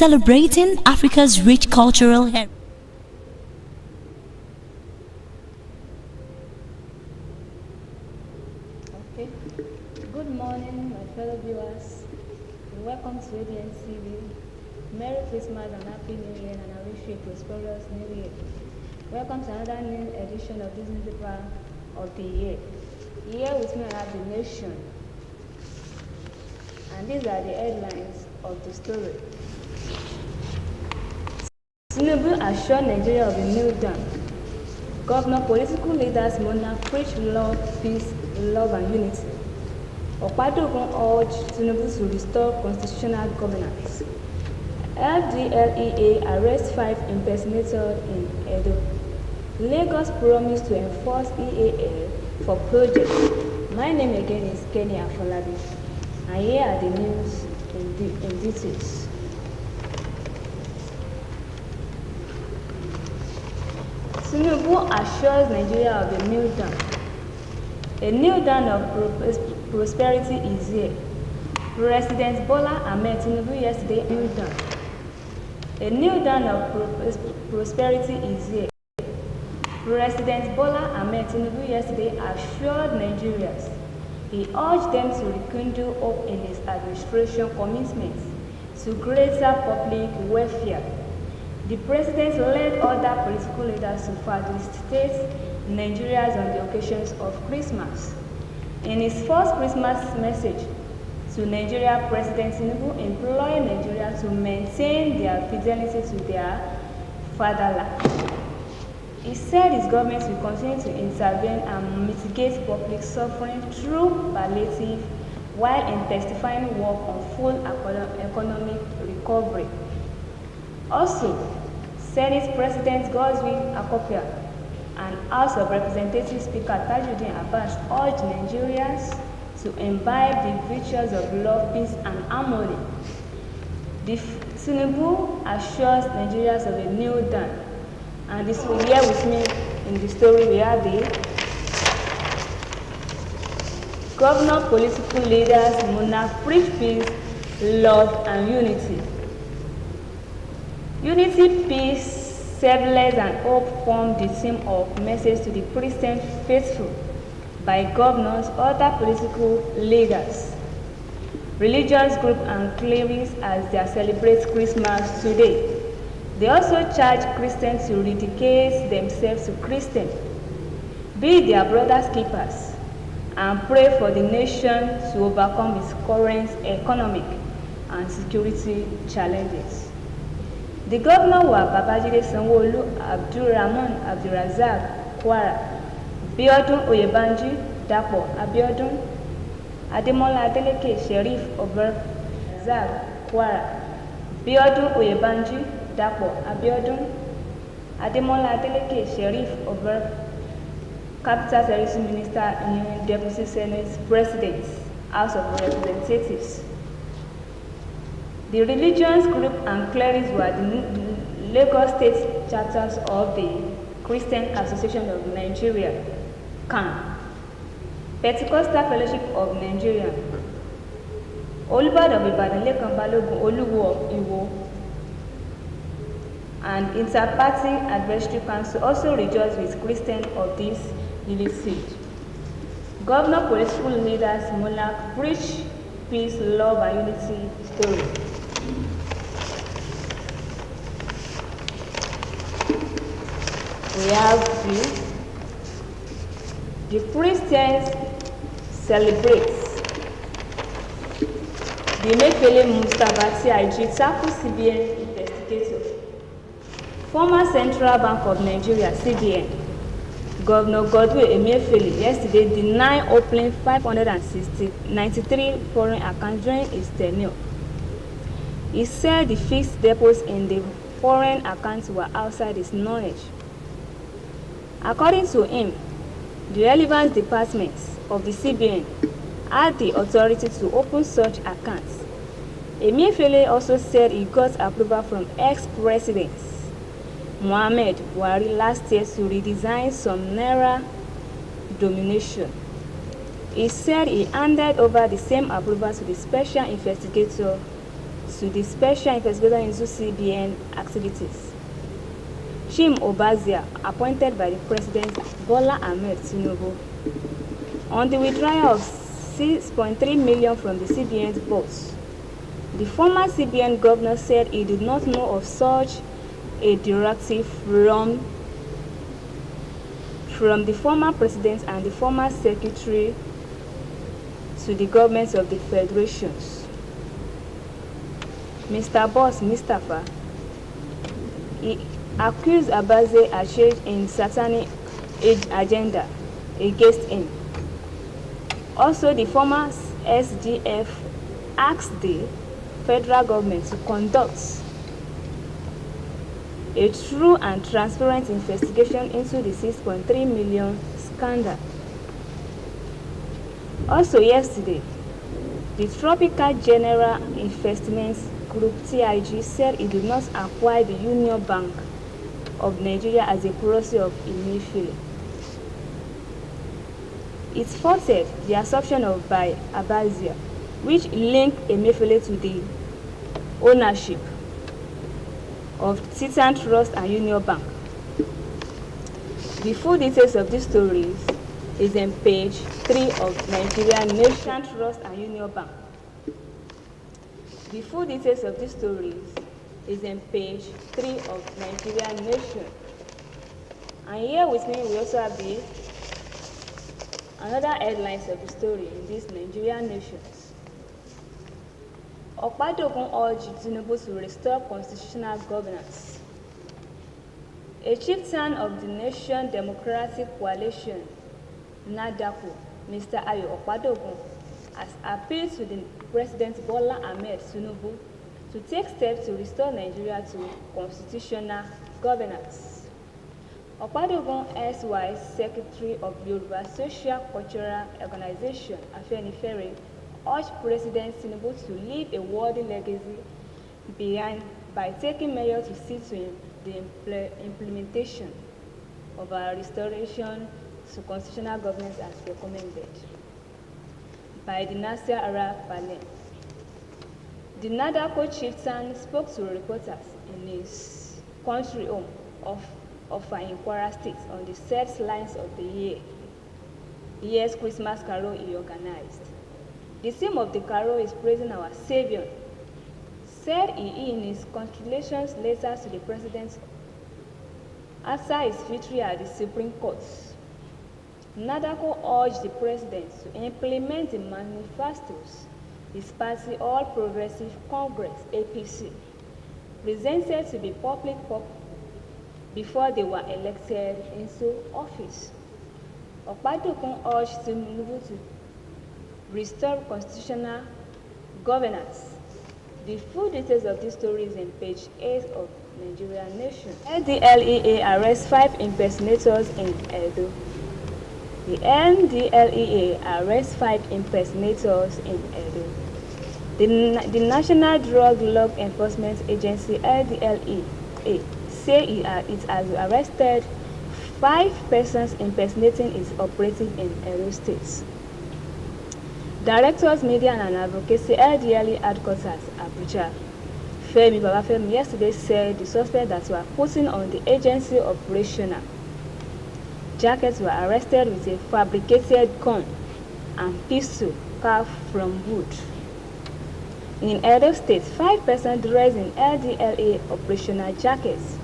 celebrating Africa's rich cultural heritage. Okay. Good morning, my fellow viewers. Welcome to Abntv. Merry Christmas and Happy New Year, and I wish you a prosperous New Year. Welcome to another new edition of this newspaper of the year. Here with me I have the nation. And these are the headlines of the story. Tinubu assured Nigeria of a new dawn. Governor, political leaders, monarch preach love, peace, love and unity. Opadogun urged Tinubu to restore constitutional governance. FDLEA arrests 5 impersonators in Edo. Lagos promised to enforce EAL for projects. My name again is Kenny Afolabi. And here are the news in details. Tinubu assures Nigeria of a new dawn. A new dawn of prosperity is here. President Bola Ahmed Tinubu yesterday new dawn. A new dawn of prosperity is here. President Bola Ahmed Tinubu yesterday assured Nigerians. He urged them to rekindle hope in his administration commitments to greater public welfare. The president led other political leaders to felicitate Nigerians on the occasions of Christmas. In his first Christmas message to Nigeria, President Tinubu implored Nigeria to maintain their fidelity to their fatherland. He said his government will continue to intervene and mitigate public suffering through palliative while intensifying work on full economic recovery. Also, Senate President Godswill Akpabio and House of Representatives Speaker Tajuddin Abbas urged Nigerians to imbibe the virtues of love, peace, and harmony. Tinubu assures Nigerians of a new dawn. And this will here with me in the story we have the governor, political leaders, monarch preach peace, love, and unity. Unity, peace, selfless, and hope form the theme of message to the Christian faithful by governors, other political leaders, religious groups, and clerics as they celebrate Christmas today. They also charge Christians to dedicate themselves to Christians, be their brothers' keepers, and pray for the nation to overcome its current economic and security challenges. The governor were Babajide Sanwo-Olu, Abdulrahman Abdulrazak Kwara, Biodun Oyebanji Dapo Abiodun, Ademola Adeleke Sheriff Obarazak Kwara, Biodun Oyebanji Dapo Abiodun, Ademola Adeleke Sheriff Obar, Capital Services Minister, Deputy Senate President, House of Representatives. The religious group and clerics were the Lagos State chapters of the Christian Association of Nigeria, CAN, Pentecostal Fellowship of Nigeria, Olubad of Ibadan Lekan Balogun Oluwo of Iwo, and Inter-Party Advisory Council also rejoiced with Christians of this illicit. Governor, political leaders, monarch preach peace, love, and unity story. We have the Christians celebrate. The Mefele Mustabati IG tackles CBN investigator. Former Central Bank of Nigeria, CBN, Governor Godswill Emefiele yesterday denied opening 593 foreign accounts during his tenure. He said the fixed deposits in the foreign accounts were outside his knowledge. According to him, the relevant departments of the CBN had the authority to open such accounts. Emefiele also said he got approval from ex-president Muhammad Buhari last year to redesign some Naira denomination. He said he handed over the same approval to the special investigator to the Special Investigator into CBN activities. Chim Obazia, appointed by the President Bola Ahmed Tinubu, on the withdrawal of 6.3 million from the CBN's vaults. The former CBN governor said he did not know of such a directive from the former president and the former secretary to the governments of the federations. Mr. Boss Mustafa, he accused Abaze Ashed in satanic agenda against him. Also, the former SGF asked the federal government to conduct a true and transparent investigation into the 6.3 million scandal. Also yesterday, the Tropical General Investments Group TIG said it did not acquire the Union Bank of Nigeria as a proxy of Emefiele. It faulted the assumption of by Abazia, which linked Emefiele to the ownership of Titan Trust and Union Bank. The full details of these stories is on page 3 of Nigerian Nation Trust and Union Bank. The full details of these stories is on page 3 of Nigerian Nation. And here with me we also have another headlines of the story in this Nigerian Nations. Okpadogun urged Tinubu to restore constitutional governance. A chieftain of the Nation Democratic Coalition, NADACO, Mr. Ayo Okpadogun, has appealed to the President Bola Ahmed Tinubu to take steps to restore Nigeria to constitutional governance. Okpadogun, SY Secretary of Yoruba Social Cultural Organization, Abntv, urged President Tinubu to leave a worthy legacy behind by taking measures to see to the implementation of our restoration to constitutional governance as recommended by the Nasser Arab Panel. The NADACO chieftain spoke to reporters in his country home of in Kwara State on the set lines of the year's Christmas carol he organized. The theme of the carol is praising our Savior, said he in his congratulations letter to the President after his victory at the Supreme Court. NADACO urged the President to implement the manifestos his party, All Progressive Congress, APC, presented to the public before they were elected into office. Okpadogun urged Tinubu to restore constitutional governance. The full details of this story is in page 8 of Nigerian Nation. NDLEA arrests 5 impersonators in Edo. The NDLEA arrests 5 impersonators in Edo. The National Drug Law Enforcement Agency, NDLEA, say it has arrested 5 persons impersonating its operative in Edo State. Directors, Media and Advocacy, LDLE headquarters, Abuja, Femi Babafemi, yesterday said the suspects that were putting on the agency operational jackets were arrested with a fabricated gun and pistol carved from wood. In Edo State, 5 persons dressed in LDLA operational jackets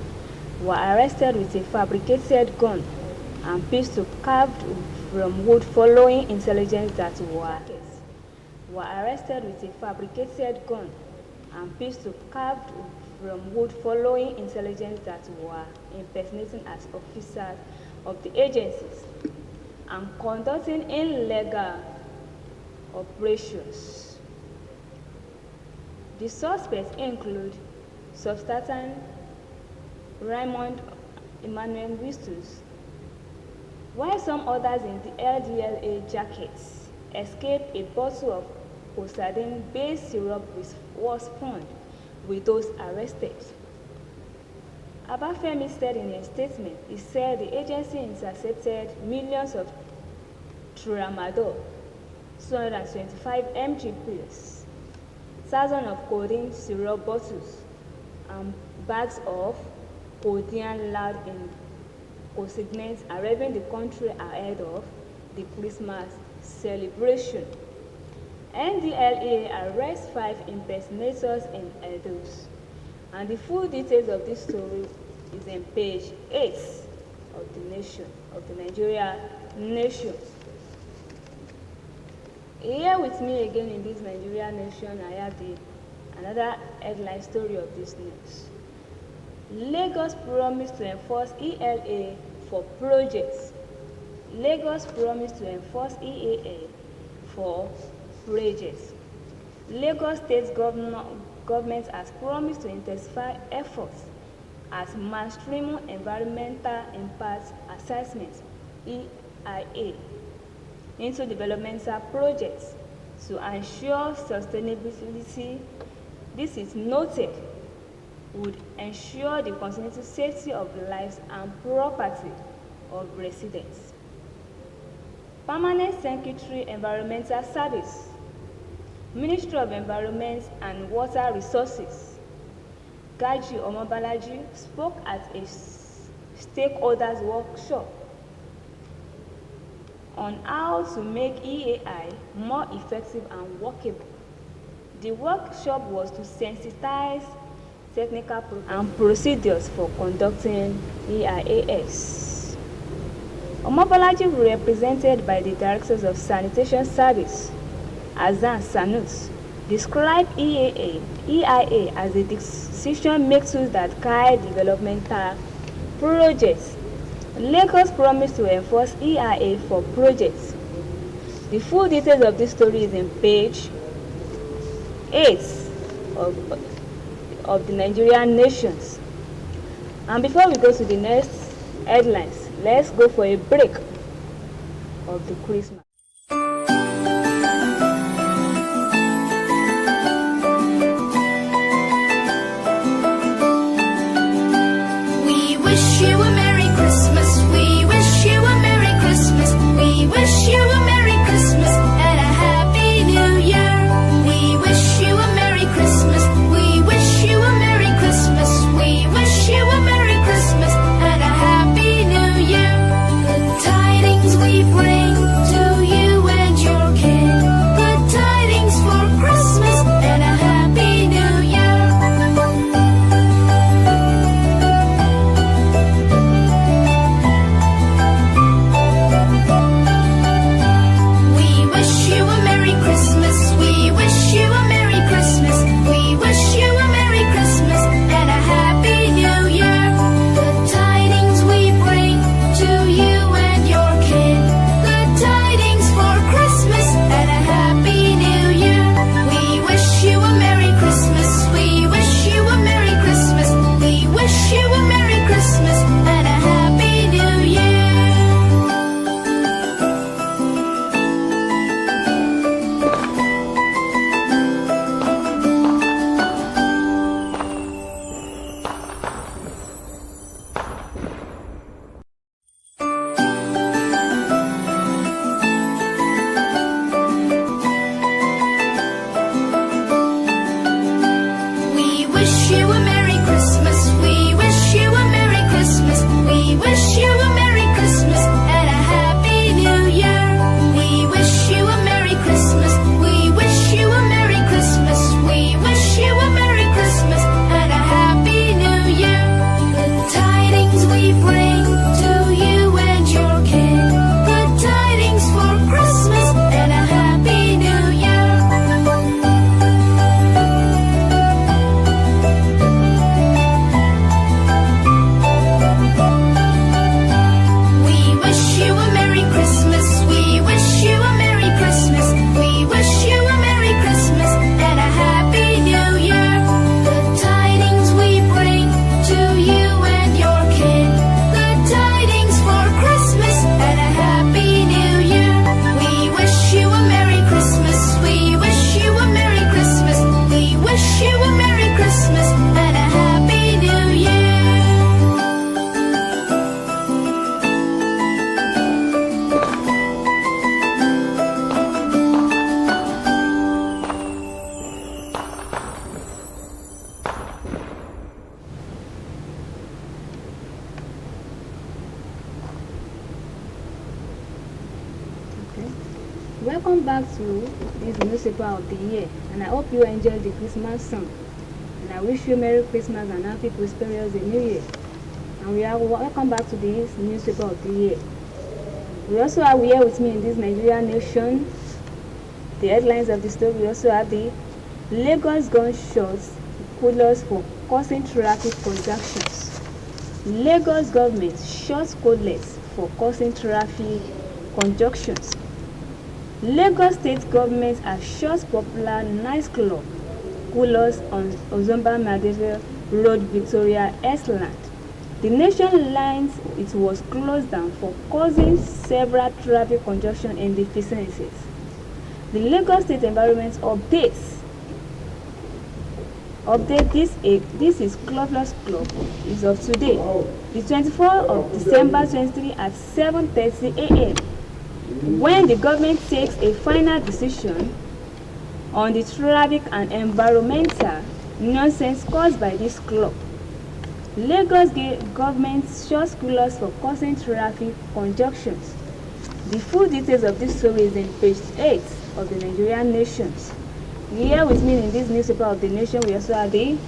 were arrested with a fabricated gun and pistol carved from wood following intelligence that were arrested with a fabricated gun and pistol carved from wood following intelligence that were impersonating as officers of the agencies and conducting illegal operations. The suspects include Substatant Raymond Emmanuel Wistus, while some others in the LDLA jackets escaped a bottle of Posadine-based syrup which was found with those arrested. Abafemi said in a statement, he said the agency intercepted millions of Tramadol, 225 mg pills, thousands of codeine syrup bottles and bags of codeine loud in consignments arriving the country ahead of the Christmas celebration. NDLEA arrests 5 impersonators in Edo. And the full details of this story is in page 8 of the Nigeria Nation. Here with me again in this Nigeria Nation, I have another headline story of this news. Lagos promised to enforce ELA for projects. Lagos promised to enforce EAA for projects. Lagos State government has promised to intensify efforts at mainstream environmental impact assessment (EIA) into developmental projects to ensure sustainability. This is noted would ensure the continued safety of the lives and property of residents. Permanent Secretary Environmental Service, Ministry of Environment and Water Resources, Gaji Omobalaji spoke at a stakeholders workshop on how to make EAI more effective and workable. The workshop was to sensitize technical and procedures for conducting EIAS. Omobalaji, represented by the Directors of Sanitation Service, Azan Sanus, described EIA as a decision-making tool that guides developmental projects. Lagos promised to enforce EIA for projects. The full details of this story is in page 8 of the Nigerian Nations. And before we go to the next headlines, let's go for a break of the Christmas. We wish you a Merry Christmas. We wish you a Merry Christmas. We wish you a Merry Christmas and a Happy New Year. We wish you a Merry Christmas. We wish you a Merry Christmas. We wish you a Merry Christmas and a Happy New Year. Good tidings we bring to Welcome back to this newspaper of the year, and I hope you enjoyed the Christmas song. And I wish you Merry Christmas and Happy Prosperous New Year. And we are welcome back to this newspaper of the year. We also have here with me in this Nigerian nation the headlines of the story. We also have the Lagos gunshots codless for causing traffic congestions. Lagos government shuts codless for causing traffic conjunctions. Lagos state government has shut popular nightclub Coolers on Ozomba Madeve Road, Victoria, Esland. The nation lines it was closed down for causing several traffic congestion in the vicinities. The Lagos State Environment updates. This is Clubless Club is of today, the 24th of December 23 at 7:30 a.m. when the government takes a final decision on the traffic and environmental nonsense caused by this club. Lagos government shuts coolers for causing traffic conjunctions. The full details of this story is in page 8 of the Nigerian Nations. Here with me in this newspaper of the nation, we also have the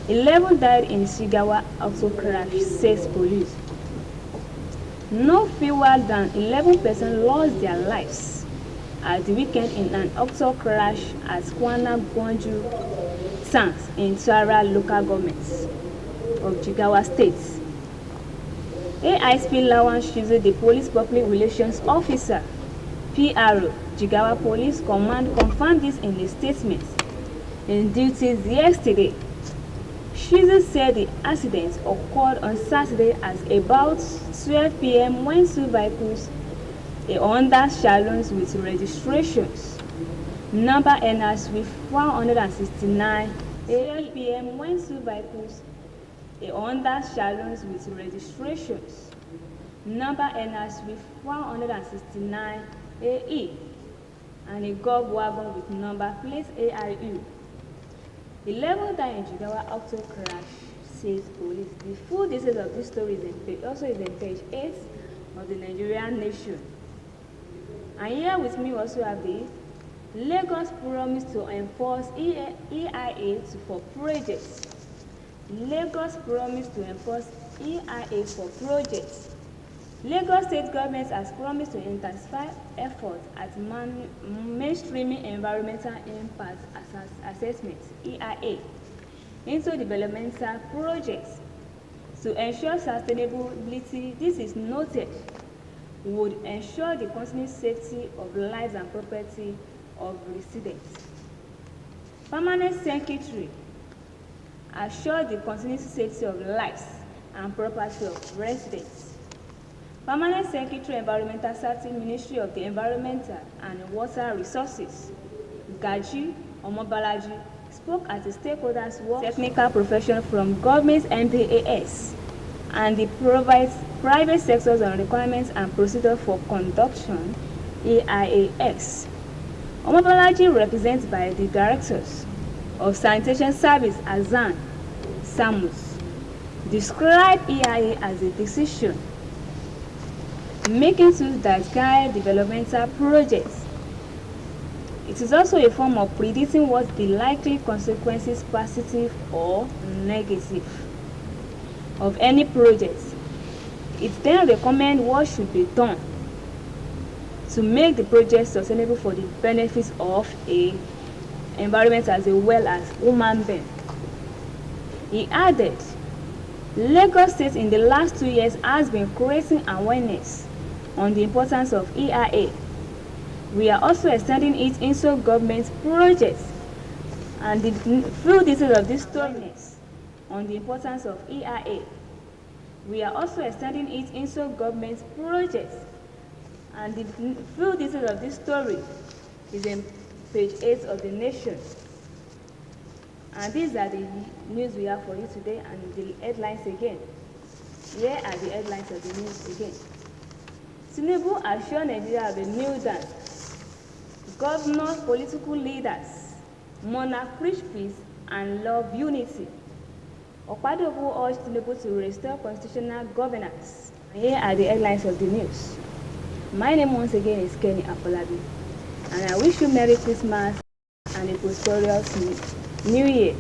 11 died in Shigawa auto crash, says police. No fewer than 11 persons lost their lives at the weekend in an auto crash at Kwana Gwanju Sands in Twara local government of Jigawa State. AISP Lawan Shizu, the police public relations officer, PRO, Jigawa Police Command, confirmed this in a statement in duties yesterday. Shizu said the accident occurred on Saturday at about 12 p.m. when two vehicles, a Honda Shalons with registrations number NS with 169, 12 p.m. when two vehicles, a Honda Shalons with registrations number NS with 169 AE and a Gov wagon with number plate ARU. 11 died in Jigawa auto crash, says police. The full details of this story is in page 8 of the Nigerian Nation. And here with me also have the Lagos promise to enforce EIA for projects. Lagos promise to enforce EIA for projects. Lagos state government has promised to intensify efforts at mainstreaming environmental impact assessment (EIA) into developmental projects to ensure sustainability. This is noted would ensure the continued safety of lives and property of residents. Permanent Secretary assured the continued safety of lives and property of residents. Permanent Secretary Environmental Safety, Ministry of the Environmental and Water Resources, Gaji Omobalaji, spoke at the stakeholders' work technical profession from government MPAS and the private sectors on requirements and procedures for conduction EIAS. Omobalaji, represented by the directors of Sanitation Service Azan Samus, described EIA as a decision making tools that guide developmental projects. It is also a form of predicting what the likely consequences, positive or negative, of any project. It then recommends what should be done to make the project sustainable for the benefits of the environment as well as human beings. He added, Lagos State in the last 2 years has been creating awareness on the importance of EIA. We are also extending it into government projects, and the full details of this story on the importance of EIA. We are also extending it into government projects, and the full details of this story is in page 8 of the Nation. And these are the news we have for you today, and the headlines again. Here are the headlines of the news again. Tinubu assured Nigeria of a new dance. Governors, political leaders, monarch preach peace and love unity. Okpadogu urged Tinubu to restore constitutional governance. Here are the headlines of the news. My name once again is Kenny Apolabi. And I wish you Merry Christmas and a prosperous New Year.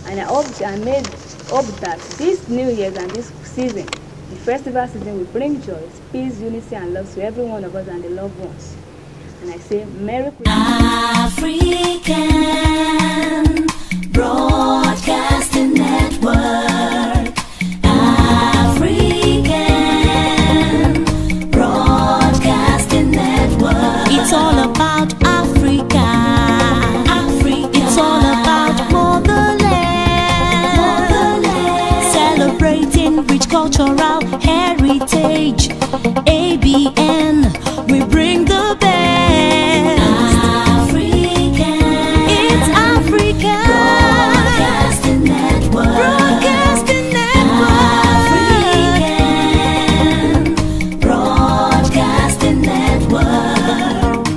And I hope that this New Year and this season, the festival season, will bring joy, peace, unity, and love to every one of us and the loved ones. And I say Merry Christmas. African Broadcasting Network. African Broadcasting Network. It's all about Africa. It's all about motherland. Celebrating rich cultural heritage. ABN, we bring the best. It's Africa. Broadcasting Network. African Broadcasting Network.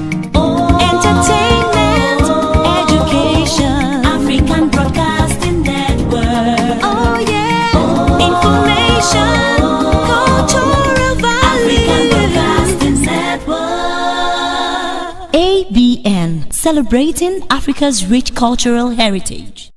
Entertainment, education. African Broadcasting Network. Oh yeah. Information, cultural value. African Broadcasting Network. ABN, celebrating Africa's rich cultural heritage.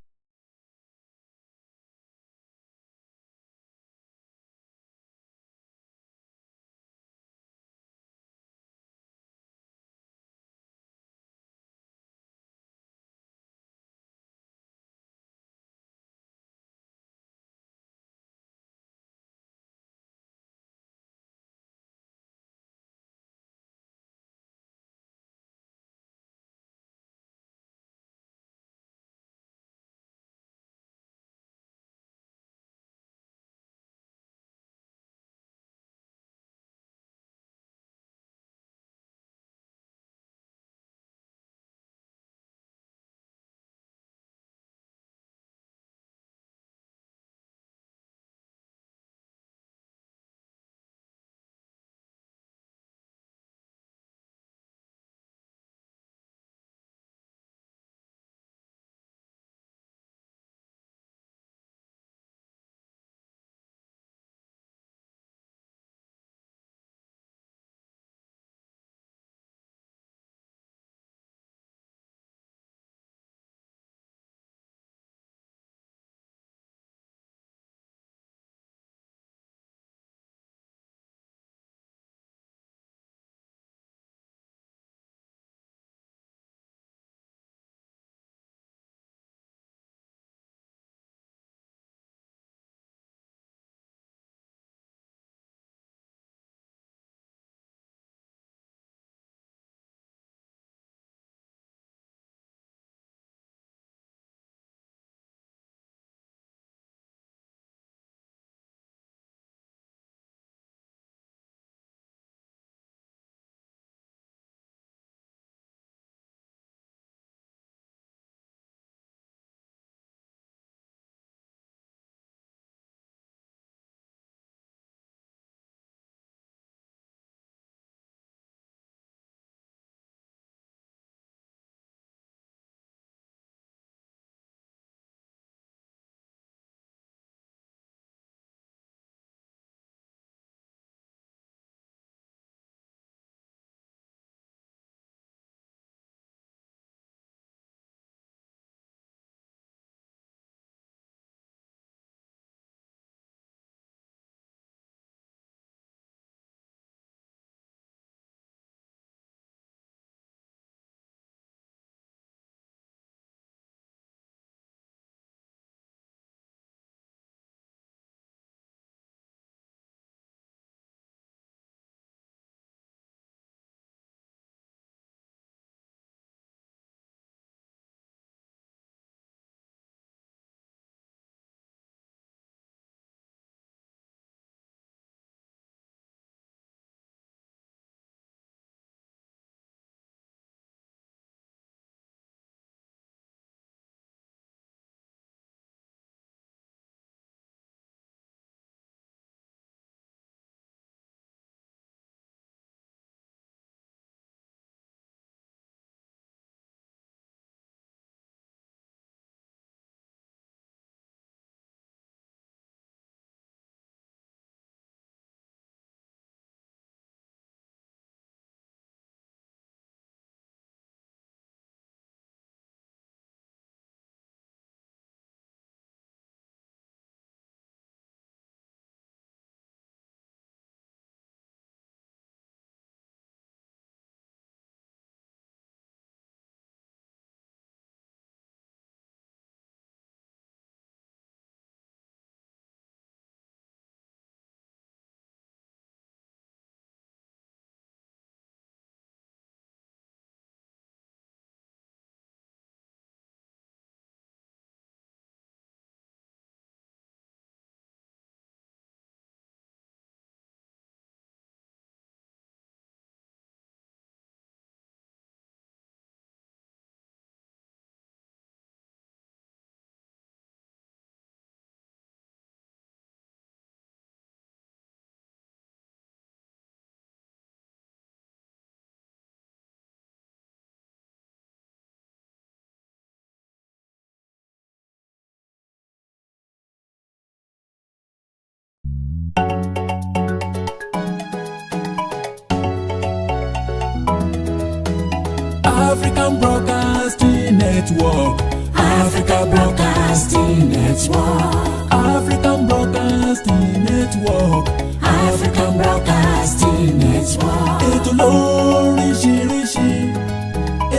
Network. African Broadcasting Network. African Broadcasting Network. African Broadcasting Network. Ètò lóríṣiríṣi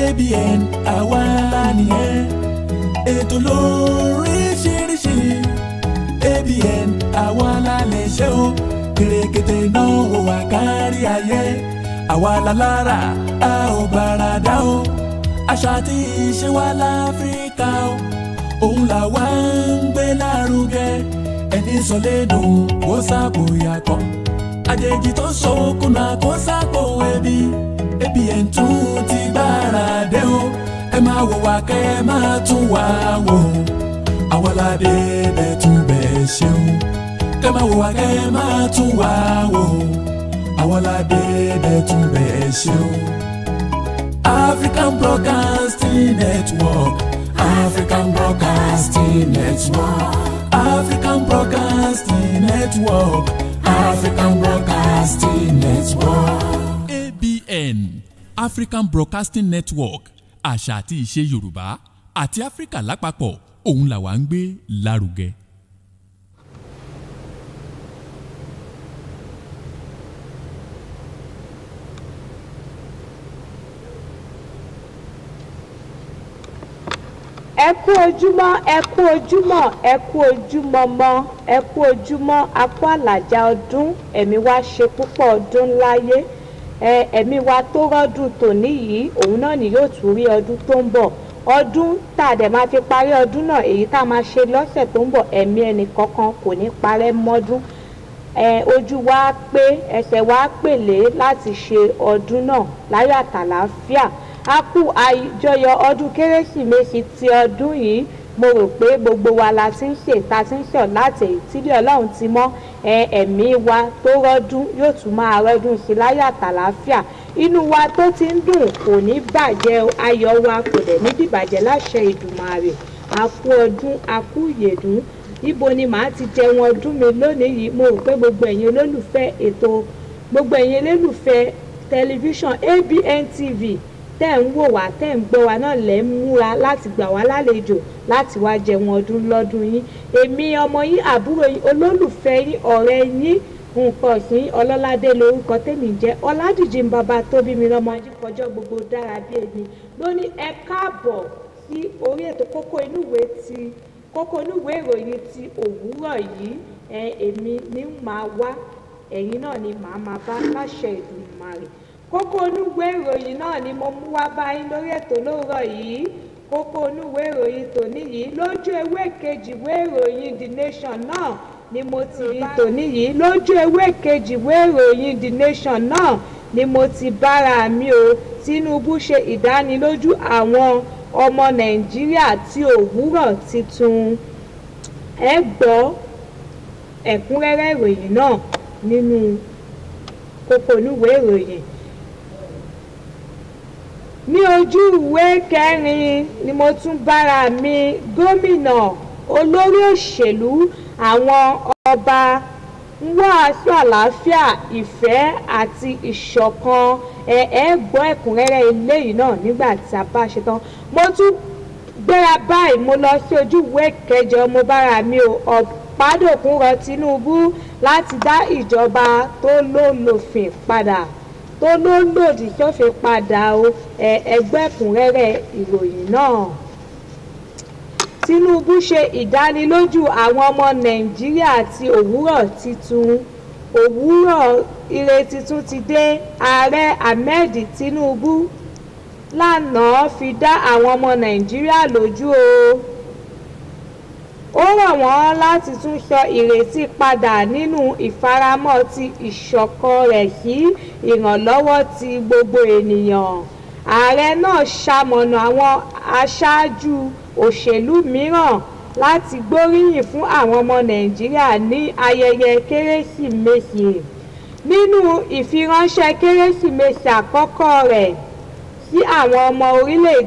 ABN àwa nìyẹn. Ètò lóríṣiríṣi ABN àwa la lè ṣe o. Kèrèkètè náà wò wá kárí ayé. Àwa la lára a ò gbára dá o. Àṣà tí ìṣe wa l'Áfíríkà o. Òun là wá ń gbé lárugẹ. Ẹni sọ lẹ́nu kó sápò yàtọ̀. Àjèjì tó ṣokùnà kó sápò ẹbí. ABN tún ti gbára dé o. Ẹ máa wò wá kẹ́ ẹ máa tún wá wò. Àwa la dé bẹ́ẹ̀ tún bẹ́ẹ̀ ṣe o. Kẹ́ máa wò wá kẹ́ ẹ máa tún wá wò. Àwa la dé bẹ́ẹ̀ tún bẹ́ẹ̀ ṣe o. African Broadcasting Network. African Broadcasting Network. African Broadcasting Network. African Broadcasting Network. ABN African Broadcasting Network. Àṣà àti ìṣe Yorùbá àti Áfíríkà lápapọ̀ òun là wá ń gbé lárugẹ. ẹ kú ojúmọ́ ẹ kú ojúmọ́ ẹ kú ojúmọ́ mọ́ ẹ kú ojúmọ́ akú àlàjá ọdún ẹ̀mí wa ṣe púpọ̀ ọdún láyé ẹ̀mí wa tó rọ́dún tòní yìí òun náà ni yóò tún rí ọdún tó ń bọ̀ ọdún tá a dẹ̀ máa fi parí ọdún náà èyí tá a máa ṣe lọ́sẹ̀ tó ń bọ̀ ẹ̀mí ẹnì kankan kò ní parẹ́ mọ́dún ojú wa pé ẹsẹ̀ wa pèlé láti ṣe ọdún náà láyọ̀ àtàlàáfíà a kú àjọyọ̀ ọdún kérésìmesì ti ọdún yìí mo rò pé gbogbo wa la ti ń ṣe ta ti ń ṣe láti èyí tílé ọlọ́run ti mọ́ ẹ̀mí wa tó rọ́dún yóò tún máa rọ́dún sí láyọ̀ àtàlàáfíà inú wa tó ti ń dùn kò ní bàjẹ́ ayọ̀ wa kò dẹ̀ ní dìbàjẹ́ láṣẹ Ìdùmarè a kú ọdún a kú ìyèdún ibo ni màá ti jẹun ọdún mi lónìí yìí mo rò pé gbogbo ẹ̀yin olólùfẹ́ ètò gbogbo ẹ̀yin olólùfẹ́ tẹlifíṣàn ABNTV tẹ́ ń wò wá tẹ́ ń gbọ́ wá náà lẹ́ ń múra láti gbà wá lálejò láti wá jẹun ọdún lọ́dún yín èmi ọmọ yín àbúrò yín olólùfẹ́ yín ọ̀rẹ́ yín nǹkan ọ̀sìn ọlọ́ládé lórúkọ tèmi jẹ́ ọládìjì ń bàbá tó bí mi lọ́mọ ajíkọjọ́ gbogbo dára bí èmi lónìí ẹ káàbọ̀ sí orí ètò kókó inú ìwé ìròyìn ti òwúrọ̀ yìí èmi ní máa wá ẹ̀yin náà ni màá máa bá láṣẹ Ìdùmarè kókó onúwé ìròyìn náà ni mo mú wá báyìí lórí ètò lóòrọ̀ yìí kókó onúwé ìròyìn tòní yìí lójú ewé kejì ìwé ìròyìn The Nation náà ni mo ti rí tòní yìí lójú ewé kejì ìwé ìròyìn The Nation náà ni mo ti bára mi o Tinubu ṣe ìdánilójú àwọn ọmọ Nàìjíríà tí òwúrọ̀ titun ẹ gbọ́ ẹ̀kúnrẹ́rẹ́ ìròyìn náà nínú kókó onúwé ìròyìn ní ojú ìwé kẹrin ni mo tún bára mi gómìnà olórí òṣèlú àwọn ọba ń wàásù àlàáfíà ìfẹ́ àti ìṣọ̀kan gbọ́ ẹ̀kúnrẹ́rẹ́ eléyìí náà nígbà tí a bá ṣe tán mo tún gbéra báyìí mo lọ sí ojú ìwé kẹjọ mo bára mi Ọ̀pádòkun rọ Tinubu láti dá ìjọba tó lólòfin padà tó ló lòdì sófin padà o ẹgbẹ́ ẹ̀kúnrẹ́rẹ́ ìròyìn náà. Tinubu ṣe ìdánilójú àwọn ọmọ Nàìjíríà tí òwúrọ̀ titun òwúrọ̀ ire titun ti dé ààrẹ Ahmed Tinubu lánàá fi dá àwọn ọmọ Nàìjíríà lójú o. Ó rọ̀ wọ́n láti tún sọ ìrètí padà nínú ìfaramọ́ ti ìṣọ̀kan rẹ̀ sí ìrànlọ́wọ́ ti gbogbo ènìyàn. Ààrẹ náà ṣamọ̀nà àwọn aṣáájú òṣèlú mìíràn láti gbóríyìn fún àwọn ọmọ Nàìjíríà ní ayẹyẹ Kérésìmesì. Nínú ìfiránṣẹ́ Kérésìmesì àkọ́kọ́ rẹ̀ sí àwọn ọmọ orílẹ̀-èdè